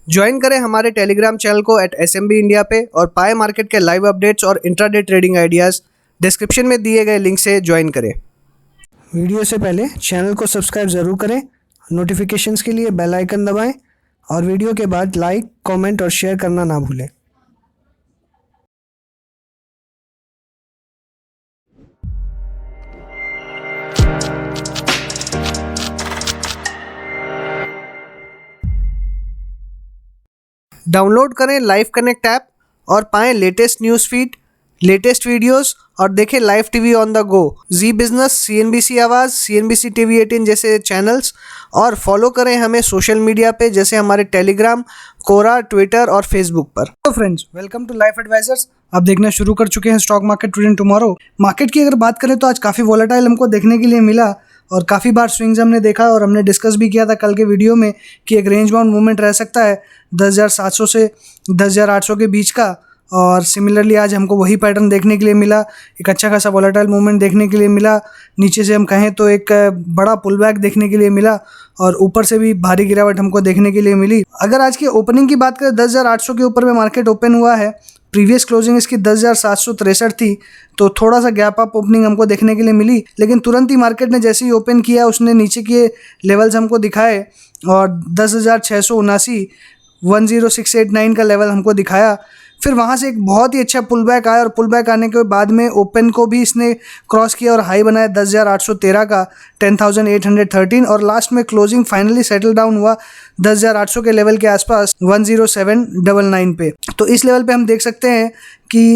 Join करें हमारे Telegram channel को @SMB इंडिया पे और पाए मार्केट के लाइव अपडेट्स और इंट्राडे ट्रेडिंग आइडियाज़ डिस्क्रिप्शन में दिए गए लिंक से ज्वाइन करें। वीडियो से पहले चैनल को सब्सक्राइब ज़रूर करें, नोटिफिकेशंस के लिए बेल आइकन दबाएं और वीडियो के बाद लाइक, कमेंट और शेयर करना ना भूलें। डाउनलोड करें लाइव कनेक्ट ऐप और पाएं latest news feed, latest videos और देखें live TV on the go, Zee business, CNBC Awaaz, CNBC TV 18 जैसे चैनल्स। और फॉलो करें हमें सोशल मीडिया पे जैसे हमारे टेलीग्राम, कोरा, ट्विटर और फेसबुक पर। तो friends, welcome to life advisers. आप देखना शुरू कर चुके हैं stock market today and tomorrow. Market की अगर बात करें तो आज काफ़ी वोलेटाइल हमको देखने के लिए मिला और काफ़ी बार स्विंग्स हमने देखा और हमने डिस्कस भी किया था कल के वीडियो में कि एक रेंज बाउंड मूवमेंट रह सकता है 10,700 से 10,800 के बीच का। और सिमिलरली आज हमको वही पैटर्न देखने के लिए मिला, एक अच्छा खासा वोलेटाइल मूवमेंट देखने के लिए मिला। नीचे से हम कहें तो एक बड़ा पुल बैक देखने के लिए मिला और ऊपर से भी भारी गिरावट हमको देखने के लिए मिली। अगर आज की ओपनिंग की बात करें 10,800 के ऊपर में मार्केट ओपन हुआ है। प्रीवियस क्लोजिंग इसकी 10,763 थी, तो थोड़ा सा गैप अप ओपनिंग हमको देखने के लिए मिली। लेकिन तुरंत ही मार्केट ने जैसे ही ओपन किया उसने नीचे के लेवल्स हमको दिखाए और 10,679 10689 का लेवल हमको दिखाया। फिर वहाँ से एक बहुत ही अच्छा पुल बैक आया और पुल बैक आने के बाद में ओपन को भी इसने क्रॉस किया और हाई बनाया 10,813 का 10,813 और लास्ट में क्लोजिंग फाइनली सेटल डाउन हुआ 10,800 के लेवल के आसपास 10799 पे। तो इस लेवल पे हम देख सकते हैं कि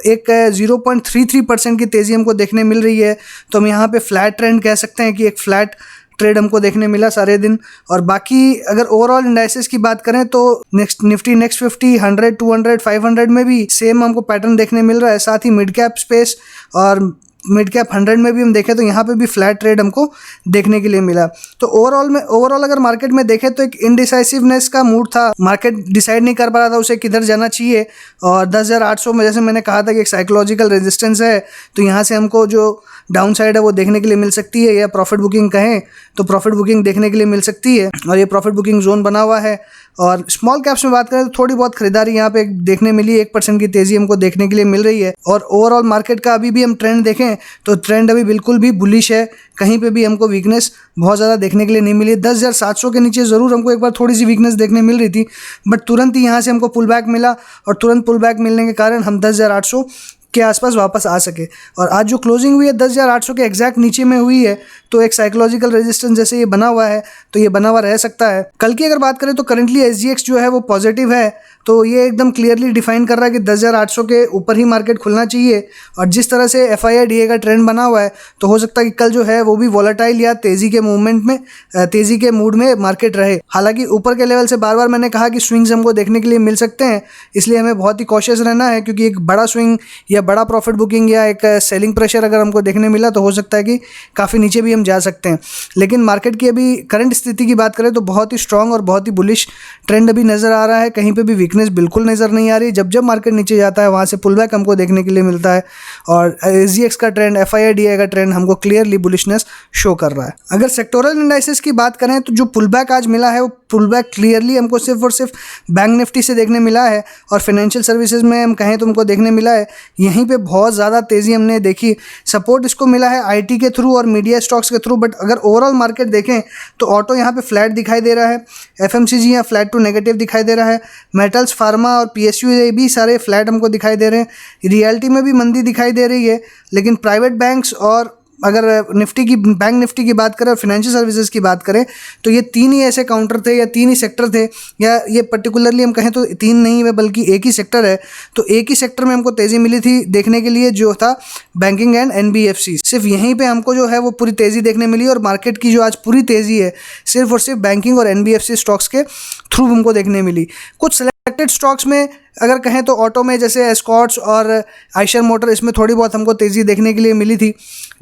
एक 0.33% की तेज़ी हमको देखने मिल रही है। तो हम यहाँ पे फ्लैट ट्रेंड कह सकते हैं कि एक फ्लैट ट्रेड हमको देखने मिला सारे दिन। और बाकी अगर ओवरऑल इंडाइसेस की बात करें तो निफ्टी नेक्स्ट 50, 100, 200, 500 में भी सेम हमको पैटर्न देखने मिल रहा है। साथ ही मिड कैप स्पेस और मिड कैप 100 में भी हम देखें तो यहाँ पे भी फ्लैट ट्रेड हमको देखने के लिए मिला। तो ओवरऑल अगर मार्केट में देखें तो एक इनडिसाइसिवनेस का मूड था। मार्केट डिसाइड नहीं कर पा रहा था उसे किधर जाना चाहिए और 10,800 में जैसे मैंने कहा था कि एक साइकोलॉजिकल रेजिस्टेंस है, तो यहाँ से हमको जो डाउन साइड है वो देखने के लिए मिल सकती है, या प्रॉफिट बुकिंग कहें तो प्रॉफिट बुकिंग देखने के लिए मिल सकती है। और ये प्रॉफिट बुकिंग जोन बना हुआ है। और स्मॉल कैप्स में बात करें तो थोड़ी बहुत खरीदारी यहाँ पे देखने मिली, 1% की तेज़ी हमको देखने के लिए मिल रही है। और ओवरऑल मार्केट का अभी भी हम ट्रेंड देखें तो ट्रेंड अभी बिल्कुल भी बुलिश है, कहीं पे भी हमको वीकनेस बहुत ज़्यादा देखने के लिए नहीं मिली। 10,700 के नीचे ज़रूर हमको एक बार थोड़ी सी वीकनेस देखने मिल रही थी, बट तुरंत ही यहाँ से हमको पुल बैक मिला और तुरंत पुल बैक मिलने के कारण हम 10,800 के आसपास वापस आ सके। और आज जो क्लोजिंग हुई है 10,800 के एग्जैक्ट नीचे में हुई है, तो एक साइकोलॉजिकल रेजिस्टेंस जैसे ये बना हुआ है तो ये बना हुआ रह सकता है। कल की अगर बात करें तो करंटली SGX जो है वो पॉजिटिव है, तो ये एकदम क्लियरली डिफाइन कर रहा है कि 10,800 के ऊपर ही मार्केट खुलना चाहिए। और जिस तरह से FII-DA का ट्रेंड बना हुआ है तो हो सकता है कि कल जो है वो भी वॉलेटाइल या तेज़ी के मूवमेंट में, तेज़ी के मूड में मार्केट रहे। हालांकि ऊपर के लेवल से बार बार मैंने कहा कि स्विंग्स हमको देखने के लिए मिल सकते हैं, इसलिए हमें बहुत ही कॉशियस रहना है, क्योंकि एक बड़ा स्विंग या बड़ा प्रॉफिट बुकिंग या एक सेलिंग प्रेशर अगर हमको देखने मिला तो हो सकता है कि काफ़ी नीचे भी हम जा सकते हैं। लेकिन मार्केट की अभी करंट स्थिति की बात करें तो बहुत ही स्ट्रांग और बहुत ही बुलिश ट्रेंड अभी नज़र आ रहा है, कहीं पे भी वीकनेस बिल्कुल नज़र नहीं आ रही। जब मार्केट नीचे जाता है वहाँ से पुल बैक हमको देखने के लिए मिलता है और SGX का ट्रेंड, FII-DA का ट्रेंड हमको क्लियरली बुलिशनेस शो कर रहा है। अगर सेक्टोरल इंडाइसेस की बात करें तो जो पुल बैक आज मिला है वो पुल बैक क्लियरली हमको सिर्फ और सिर्फ बैंक निफ्टी से देखने मिला है और फाइनेंशियल सर्विसेज में हम कहें तो हमको देखने मिला है यहीं पे बहुत ज़्यादा तेज़ी हमने देखी। सपोर्ट इसको मिला है IT के थ्रू और मीडिया स्टॉक्स के थ्रू, बट अगर ओवरऑल मार्केट देखें तो ऑटो यहाँ पे फ्लैट दिखाई दे रहा है, FMCG यहाँ फ्लैट टू नेगेटिव दिखाई दे रहा है, मेटल्स, फार्मा और PSU ये भी सारे फ्लैट हमको दिखाई दे रहे हैं। रियल्टी में भी मंदी दिखाई दे रही है, लेकिन प्राइवेट बैंक्स और अगर बैंक निफ्टी की बात करें और फाइनेंशियल सर्विसेज की बात करें तो ये तीन ही ऐसे काउंटर थे या तीन ही सेक्टर थे, या ये पर्टिकुलरली हम कहें तो तीन नहीं है बल्कि एक ही सेक्टर है। तो एक ही सेक्टर में हमको तेज़ी मिली थी देखने के लिए, जो था बैंकिंग एंड NBFC। सिर्फ यहीं पे हमको जो है वो पूरी तेज़ी देखने मिली और मार्केट की जो आज पूरी तेज़ी है सिर्फ और सिर्फ बैंकिंग और NBFC स्टॉक्स के थ्रू हमको देखने मिली। कुछ सेलेक्टेड स्टॉक्स में अगर कहें तो ऑटो में जैसे एस्कॉर्ट्स और आइशर मोटर, इसमें थोड़ी बहुत हमको तेज़ी देखने के लिए मिली थी।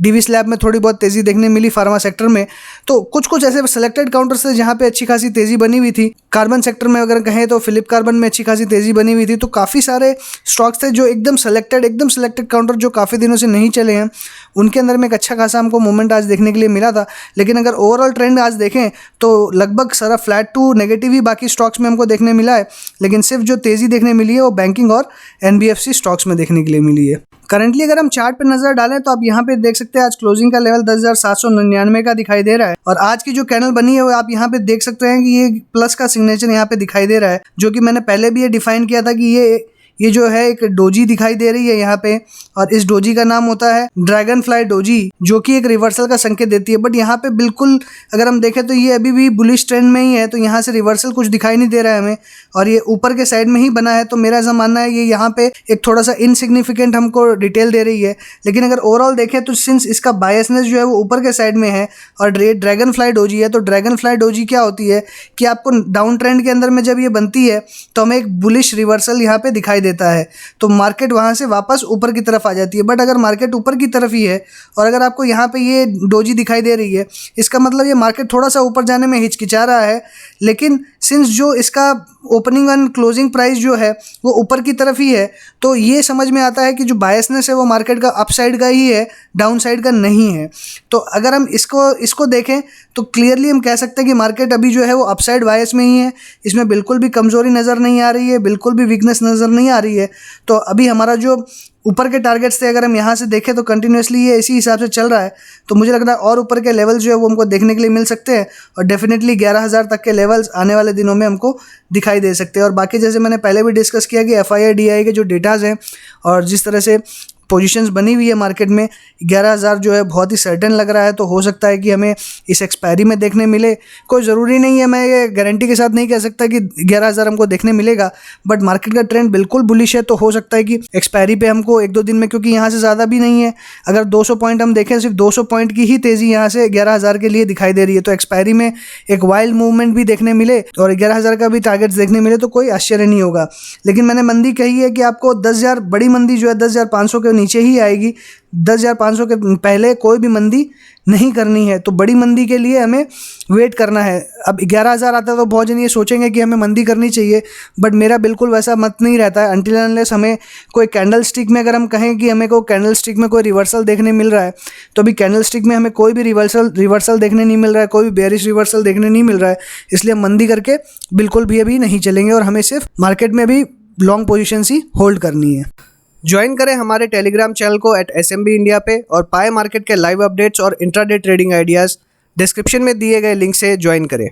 DV स्लैब में थोड़ी बहुत तेज़ी देखने मिली फार्मा सेक्टर में। तो कुछ ऐसे सेलेक्टेड काउंटर्स थे जहाँ पे अच्छी खासी तेज़ी बनी हुई थी। कार्बन सेक्टर में अगर कहें तो फिलिप कार्बन में अच्छी खासी तेज़ी बनी हुई थी। तो काफ़ी सारे स्टॉक्स थे जो एकदम सेलेक्टेड काउंटर जो काफ़ी दिनों से नहीं चले हैं, उनके अंदर में एक अच्छा खासा हमको मूवमेंट आज देखने के लिए मिला था। लेकिन अगर ओवरऑल ट्रेंड आज देखें तो लगभग सारा फ्लैट टू नेगेटिव ही बाकी स्टॉक्स में हमको देखने मिला है। लेकिन सिर्फ जो तेज़ी देखने मिली है वो बैंकिंग और NBFC स्टॉक्स में देखने के लिए मिली है। करंटली अगर हम चार्ट पर नजर डालें तो आप यहाँ पे देख सकते हैं आज क्लोजिंग का लेवल 10,799 का दिखाई दे रहा है, और आज की जो कैंडल बनी है वो आप यहाँ पे देख सकते हैं कि ये प्लस का सिग्नेचर यहाँ पे दिखाई दे रहा है, जो कि मैंने पहले भी ये डिफाइन किया था कि ये जो है एक डोजी दिखाई दे रही है यहाँ पे, और इस डोजी का नाम होता है ड्रैगन फ्लाई डोजी, जो कि एक रिवर्सल का संकेत देती है। बट यहाँ पे बिल्कुल अगर हम देखें तो ये अभी भी बुलिश ट्रेंड में ही है, तो यहाँ से रिवर्सल कुछ दिखाई नहीं दे रहा है हमें, और ये ऊपर के साइड में ही बना है। तो मेरा ऐसा मानना है ये यहाँ पे एक थोड़ा सा इनसिग्निफिकेंट हमको डिटेल दे रही है। लेकिन अगर ओवरऑल देखें तो सिंस इसका बायसनेस जो है वो ऊपर के साइड में है और ड्रैगन फ्लाई डोजी है, तो ड्रैगन फ्लाई डोजी क्या होती है कि आपको डाउन ट्रेंड के अंदर में जब ये बनती है तो हमें एक बुलिश रिवर्सल यहाँ पे दिखाई देता है, तो मार्केट वहाँ से वापस ऊपर की तरफ आ जाती है। बट अगर मार्केट ऊपर की तरफ ही है और अगर आपको यहाँ पे ये डोजी दिखाई दे रही है, इसका मतलब ये मार्केट थोड़ा सा ऊपर जाने में हिचकिचा रहा है। लेकिन सिंस जो इसका ओपनिंग एंड क्लोजिंग प्राइस जो है वो ऊपर की तरफ ही है, तो ये समझ में आता है कि जो बायसनेस है वो मार्केट का अपसाइड का ही है, डाउन साइड का नहीं है। तो अगर हम इसको देखें तो क्लियरली हम कह सकते हैं कि मार्केट अभी जो है वो अपसाइड बायस में ही है, इसमें बिल्कुल भी कमज़ोरी नज़र नहीं आ रही है, बिल्कुल भी वीकनेस नज़र नहीं आ रही है। तो अभी हमारा जो ऊपर के टारगेट्स थे अगर हम यहाँ से देखें तो कंटिन्यूसली ये इसी हिसाब से चल रहा है, तो मुझे लगता है और ऊपर के लेवल जो है वो हमको देखने के लिए मिल सकते हैं, और डेफिनेटली 11,000 तक के लेवल्स आने वाले दिनों में हमको दिखाई दे सकते हैं। और बाकी जैसे मैंने पहले भी डिस्कस किया कि FII DI के जो डेटाज़ हैं और जिस तरह से पोजीशंस बनी हुई है मार्केट में, 11,000 जो है बहुत ही सर्टेन लग रहा है। तो हो सकता है कि हमें इस एक्सपायरी में देखने मिले, कोई ज़रूरी नहीं है, मैं ये गारंटी के साथ नहीं कह सकता कि 11,000 हमको देखने मिलेगा, बट मार्केट का ट्रेंड बिल्कुल बुलिश है। तो हो सकता है कि एक्सपायरी पे हमको 1-2 दिन में, क्योंकि यहाँ से ज़्यादा भी नहीं है, अगर 200 पॉइंट हम देखें, सिर्फ 200 पॉइंट की ही तेज़ी यहाँ से 11,000 के लिए दिखाई दे रही है। तो एक्सपायरी में एक वाइल्ड मूवमेंट भी देखने मिले और 11,000 का भी टारगेट देखने मिले तो कोई आश्चर्य नहीं होगा। लेकिन मैंने मंदी कही है कि आपको 10,000 बड़ी मंदी जो है 10,500 के नीचे ही आएगी, 10,500 के पहले कोई भी मंदी नहीं करनी है। तो बड़ी मंदी के लिए हमें वेट करना है। अब 11,000 आता है तो बहुत जन ये सोचेंगे कि हमें मंदी करनी चाहिए, बट मेरा बिल्कुल वैसा मत नहीं रहता है। अनटिल अनलेस हमें कोई कैंडल स्टिक में, अगर हम कहें कि हमें को कैंडल स्टिक में कोई रिवर्सल देखने मिल रहा है, तो अभी कैंडल स्टिक में हमें कोई भी रिवर्सल देखने नहीं मिल रहा है, कोई भी बेयरिश रिवर्सल देखने नहीं मिल रहा है, इसलिए हम मंदी करके बिल्कुल भी अभी नहीं चलेंगे और हमें सिर्फ मार्केट में भी लॉन्ग पोजीशन ही होल्ड करनी है। ज्वाइन करें हमारे टेलीग्राम चैनल को @SMB इंडिया पे और पाए मार्केट के लाइव अपडेट्स और इंट्राडे ट्रेडिंग आइडियाज़। डिस्क्रिप्शन में दिए गए लिंक से ज्वाइन करें।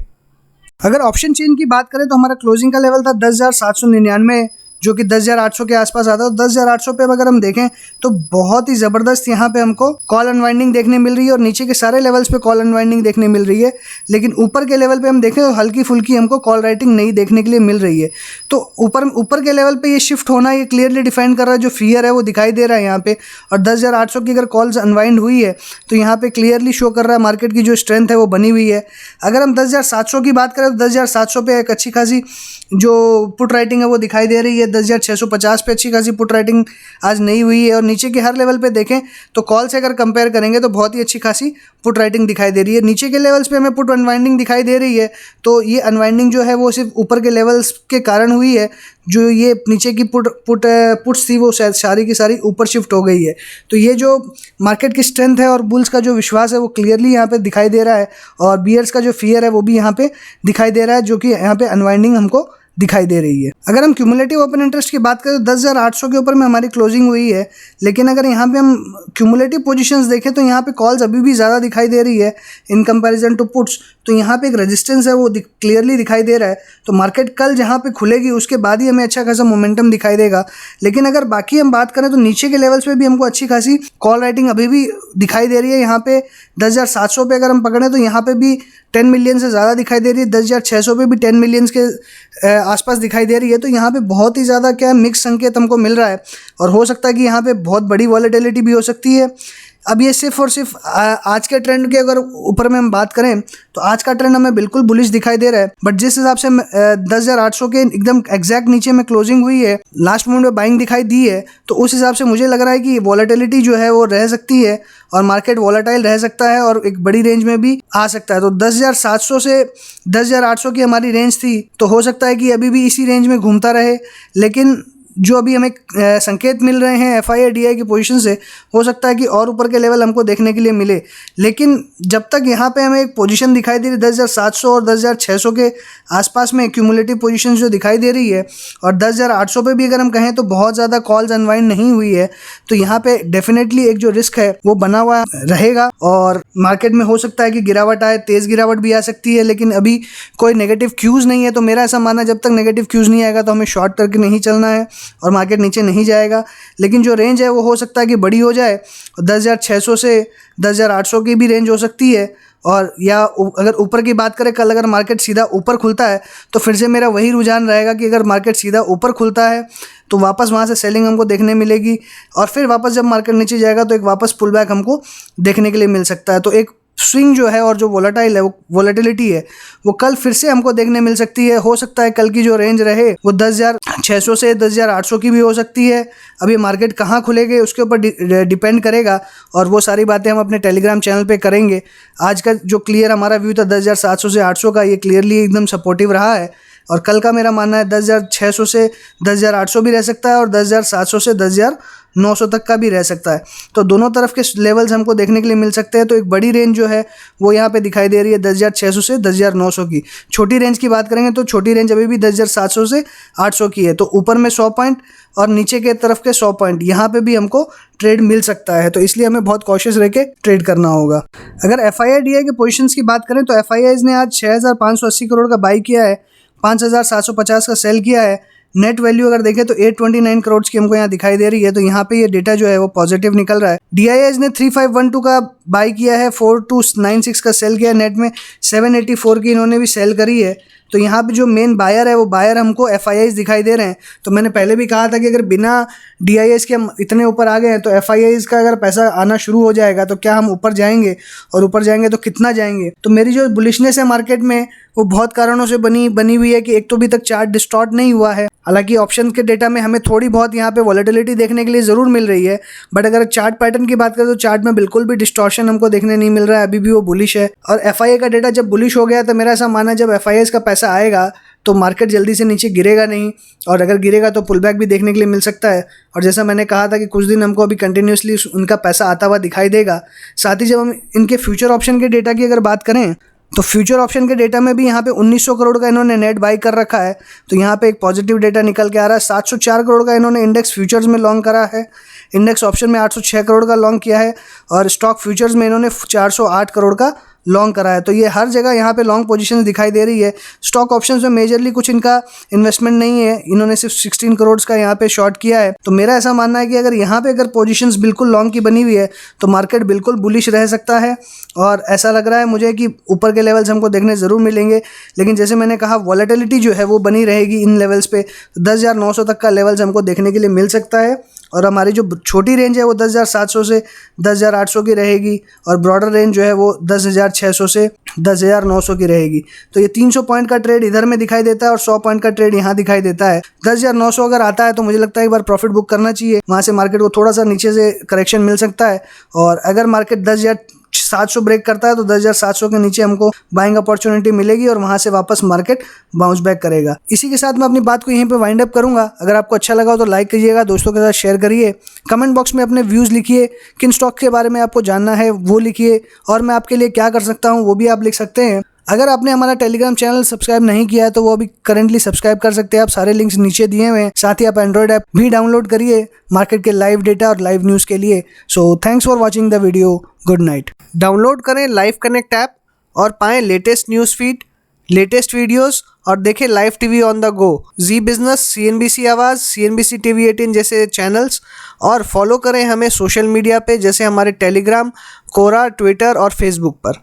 अगर ऑप्शन चेन की बात करें तो हमारा क्लोजिंग का लेवल था 10,799, जो कि 10,800 के आसपास आता है। 10,800 पे अगर हम देखें तो बहुत ही ज़बरदस्त यहाँ पे हमको कॉल अनवाइंडिंग देखने मिल रही है और नीचे के सारे लेवल्स पे कॉल अनवाइंडिंग देखने मिल रही है। लेकिन ऊपर के लेवल पे हम देखें तो हल्की फुल्की हमको कॉल राइटिंग नहीं देखने के लिए मिल रही है। तो ऊपर के लेवल पे ये शिफ्ट होना ये क्लियरली डिफाइन कर रहा है, जो फियर है वो दिखाई दे रहा है यहाँ पे। और 10,800 की अगर कॉल्स अनवाइंड हुई है तो यहाँ पे क्लियरली शो कर रहा है मार्केट की जो स्ट्रेंथ है वो बनी हुई है। अगर हम 10,700 की बात करें तो 10,700 पे एक अच्छी खासी जो पुट राइटिंग है वो दिखाई दे रही है। 10,650 पे अच्छी खासी पुट राइटिंग आज नहीं हुई है, और नीचे के हर लेवल पे देखें तो कॉल से अगर कंपेयर करेंगे तो बहुत ही अच्छी खासी पुट राइटिंग दिखाई दे रही है। नीचे के लेवल्स पे हमें पुट अनवाइंडिंग दिखाई दे रही है, तो ये अनवाइंडिंग जो है वो सिर्फ ऊपर के लेवल्स के कारण हुई है। जो ये नीचे की पुट्स थी वो सारी की सारी ऊपर शिफ्ट हो गई है। तो ये जो मार्केट की स्ट्रेंथ है और बुल्स का जो विश्वास है वो क्लियरली यहाँ पे दिखाई दे रहा है, और बियर्स का जो फियर है वो भी यहाँ पे दिखाई दे रहा है, जो कि यहाँ पे अनवाइंडिंग हमको दिखाई दे रही है। अगर हम क्यूमुलेटिव ओपन इंटरेस्ट की बात करें तो 10,800 के ऊपर में हमारी क्लोजिंग हुई है। लेकिन अगर यहाँ पे हम क्यूमुलेटिव पोजीशंस देखें तो यहाँ पे कॉल्स अभी भी ज़्यादा दिखाई दे रही है इन कंपैरिजन टू पुट्स। तो यहाँ पे एक रेजिस्टेंस है वो क्लियरली दिखाई दे रहा है। तो मार्केट कल जहाँ पे खुलेगी उसके बाद ही हमें अच्छा खासा मोमेंटम दिखाई देगा। लेकिन अगर बाकी हम बात करें तो नीचे के लेवल्स पे भी हमको अच्छी खासी कॉल राइटिंग अभी भी दिखाई दे रही है। यहाँ पे 10,700 पे अगर हम पकड़ें तो यहाँ पे भी 10 मिलियन से ज़्यादा दिखाई दे रही है। 10,600 पे भी 10 मिलियन के आसपास दिखाई दे रही है। तो यहाँ पे बहुत ही ज़्यादा क्या मिक्स संकेत हमको मिल रहा है, और हो सकता है कि यहाँ पे बहुत बड़ी वॉलेटिलिटी भी हो सकती है। अब ये सिर्फ और सिर्फ आज के ट्रेंड के अगर ऊपर में हम बात करें तो आज का ट्रेंड हमें बिल्कुल बुलिश दिखाई दे रहा है, बट जिस हिसाब से 10,800 के एकदम एग्जैक्ट नीचे में क्लोजिंग हुई है, लास्ट मोमेंट में बाइंग दिखाई दी है, तो उस हिसाब से मुझे लग रहा है कि वॉलेटिलिटी जो है वो रह सकती है और मार्केट वॉलेटाइल रह सकता है और एक बड़ी रेंज में भी आ सकता है। तो 10,700 से 10,800 की हमारी रेंज थी, तो हो सकता है कि अभी भी इसी रेंज में घूमता रहे, लेकिन जो अभी हमें संकेत मिल रहे हैं FII DI की पोजीशन से, हो सकता है कि और ऊपर के लेवल हमको देखने के लिए मिले। लेकिन जब तक यहाँ पे हमें एक पोजीशन दिखाई दे रही 10,700 और 10,600 के आसपास में क्यूमुलेटिव पोजीशन जो दिखाई दे रही है, और 10,800 पे भी अगर हम कहें तो बहुत ज़्यादा कॉल्स अनवाइंड नहीं हुई है, तो यहाँ पे डेफिनेटली एक जो रिस्क है वो बना हुआ रहेगा और मार्केट में हो सकता है कि गिरावट आए, तेज़ गिरावट भी आ सकती है, लेकिन अभी कोई नेगेटिव क्यूज़ नहीं है। तो मेरा ऐसा मानना है जब तक नेगेटिव क्यूज़ नहीं आएगा तो हमें शॉर्ट करके नहीं चलना है और मार्केट नीचे नहीं जाएगा। लेकिन जो रेंज है वो हो सकता है कि बड़ी हो जाए, 10,600 से 10,800 की भी रेंज हो सकती है। और या अगर ऊपर की बात करें, कल अगर मार्केट सीधा ऊपर खुलता है तो फिर से मेरा वही रुझान रहेगा कि अगर मार्केट सीधा ऊपर खुलता है तो वापस वहाँ से सेलिंग हमको देखने मिलेगी, और फिर वापस जब मार्केट नीचे जाएगा तो एक वापस पुल बैक हमको देखने के लिए मिल सकता है। तो एक स्विंग जो है और जो वोलेटाइल है, वो वोलेटिलिटी है, वो कल फिर से हमको देखने मिल सकती है। हो सकता है कल की जो रेंज रहे वो 10,600 से 10,800 की भी हो सकती है। अभी मार्केट कहाँ खुलेंगे उसके ऊपर डिपेंड करेगा, और वो सारी बातें हम अपने टेलीग्राम चैनल पे करेंगे। आज का जो क्लियर हमारा व्यू था 10,700 से 800 का, ये क्लियरली एकदम सपोर्टिव रहा है, और कल का मेरा मानना है 10,600 से 10,800 भी रह सकता है और 10,700 से 10,900 तक का भी रह सकता है। तो दोनों तरफ के लेवल्स हमको देखने के लिए मिल सकते हैं। तो एक बड़ी रेंज जो है वो यहाँ पे दिखाई दे रही है 10,600 से 10,900 की। छोटी रेंज की बात करेंगे तो छोटी रेंज अभी भी 10,700 से 800 की है। तो ऊपर में 100 पॉइंट और नीचे के तरफ के 100 पॉइंट यहाँ पे भी हमको ट्रेड मिल सकता है। तो इसलिए हमें बहुत कॉशियस रह के ट्रेड करना होगा। अगर FII DI के पोजीशंस की बात करें तो FIIs ने आज 6,580 करोड़ का बाई किया है, 5,750 का सेल किया है। नेट वैल्यू अगर देखें तो 829 करोड़ की हमको यहाँ दिखाई दे रही है। तो यहाँ पे ये डेटा जो है वो पॉजिटिव निकल रहा है। DIIs ने 3,512 का बाई किया है, 4,296 का सेल किया है। नेट में 784 की इन्होंने भी सेल करी है। तो यहाँ पे जो मेन बायर है वो बायर हमको FIIs दिखाई दे रहे हैं। तो मैंने पहले भी कहा था कि अगर बिना DIIs के हम इतने ऊपर आ गए हैं तो FIIs का अगर पैसा आना शुरू हो जाएगा तो क्या हम ऊपर जाएंगे, और ऊपर जाएंगे तो कितना जाएंगे। तो मेरी जो बुलिशनेस है मार्केट में वो बहुत कारणों से बनी हुई है कि एक तो अभी तक चार्ट डिस्टॉर्ट नहीं हुआ है। हालांकि ऑप्शन के डेटा में हमें थोड़ी बहुत यहाँ पे वॉलेटिलिटी देखने के लिए ज़रूर मिल रही है, बट अगर चार्ट पैटर्न की बात करें तो चार्ट में बिल्कुल भी डिस्टॉर्शन हमको देखने नहीं मिल रहा है। अभी भी वो बुलिश है, और FII का डेटा जब बुलिश हो गया तो मेरा ऐसा मानना है जब FIIs का पैसा आएगा तो मार्केट जल्दी से नीचे गिरेगा नहीं, और अगर गिरेगा तो पुल बैक भी देखने के लिए मिल सकता है। और जैसा मैंने कहा था कि कुछ दिन हमको अभी कंटिन्यूसली उनका पैसा आता हुआ दिखाई देगा। साथ ही जब हम इनके फ्यूचर ऑप्शन के डेटा की अगर बात करें तो फ्यूचर ऑप्शन के डेटा में भी यहाँ पे 1900 करोड़ का इन्होंने नेट बाई कर रखा है। तो यहाँ पे एक पॉजिटिव डेटा निकल के आ रहा है। 704 करोड़ का इन्होंने इंडेक्स फ्यूचर्स में लॉन्ग करा है, इंडेक्स ऑप्शन में 806 करोड़ का लॉन्ग किया है, और स्टॉक फ्यूचर्स में इन्होंने 408 करोड़ का लॉन्ग करा है। तो ये हर जगह यहाँ पे लॉन्ग पोजीशन दिखाई दे रही है। स्टॉक ऑप्शंस में मेजरली कुछ इनका इन्वेस्टमेंट नहीं है, इन्होंने सिर्फ 16 करोड़ का यहाँ पे शॉर्ट किया है। तो मेरा ऐसा मानना है कि अगर यहाँ पे अगर पोजीशंस बिल्कुल लॉन्ग की बनी हुई है तो मार्केट बिल्कुल बुलिश रह सकता है, और ऐसा लग रहा है मुझे कि ऊपर के लेवल्स हमको देखने ज़रूर मिलेंगे। लेकिन जैसे मैंने कहा वॉलेटिलिटी जो है वो बनी रहेगी इन लेवल्स पे। 10,900 तक का लेवल्स हमको देखने के लिए मिल सकता है, और हमारी जो छोटी रेंज है वो 10,700 से 10,800 की रहेगी, और ब्रॉडर रेंज जो है वो 10,600 से 10,900 की रहेगी। तो ये 300 पॉइंट का ट्रेड इधर में दिखाई देता है और 100 पॉइंट का ट्रेड यहाँ दिखाई देता है। 10,900 अगर आता है तो मुझे लगता है एक बार प्रॉफिट बुक करना चाहिए, वहाँ से मार्केट को थोड़ा सा नीचे से करेक्शन मिल सकता है। और अगर मार्केट 10,700 ब्रेक करता है तो 10,700 के नीचे हमको बाइंग अपॉर्चुनिटी मिलेगी, और वहाँ से वापस मार्केट बाउंस बैक करेगा। इसी के साथ मैं अपनी बात को यहीं पे वाइंड अप करूंगा। अगर आपको अच्छा लगा हो तो लाइक कीजिएगा, दोस्तों के साथ शेयर करिए, कमेंट बॉक्स में अपने व्यूज़ लिखिए, किन स्टॉक के बारे में आपको जानना है वो लिखिए, और मैं आपके लिए क्या कर सकता हूँ वो भी आप लिख सकते हैं। अगर आपने हमारा टेलीग्राम चैनल सब्सक्राइब नहीं किया है तो वो अभी करंटली सब्सक्राइब कर सकते हैं आप, सारे लिंक्स नीचे दिए हुए हैं। साथ ही आप एंड्रॉयड ऐप भी डाउनलोड करिए मार्केट के लाइव डेटा और लाइव न्यूज़ के लिए। So thanks for watching the video, good night. Download करें लाइव कनेक्ट ऐप और पाएं latest news feed, latest videos, और देखें live TV on the go, Zee business, CNBC Awaaz, CNBC TV 18 जैसे channels, और फॉलो करें हमें सोशल मीडिया पे जैसे हमारे टेलीग्राम, कोरा, ट्विटर और फेसबुक पर।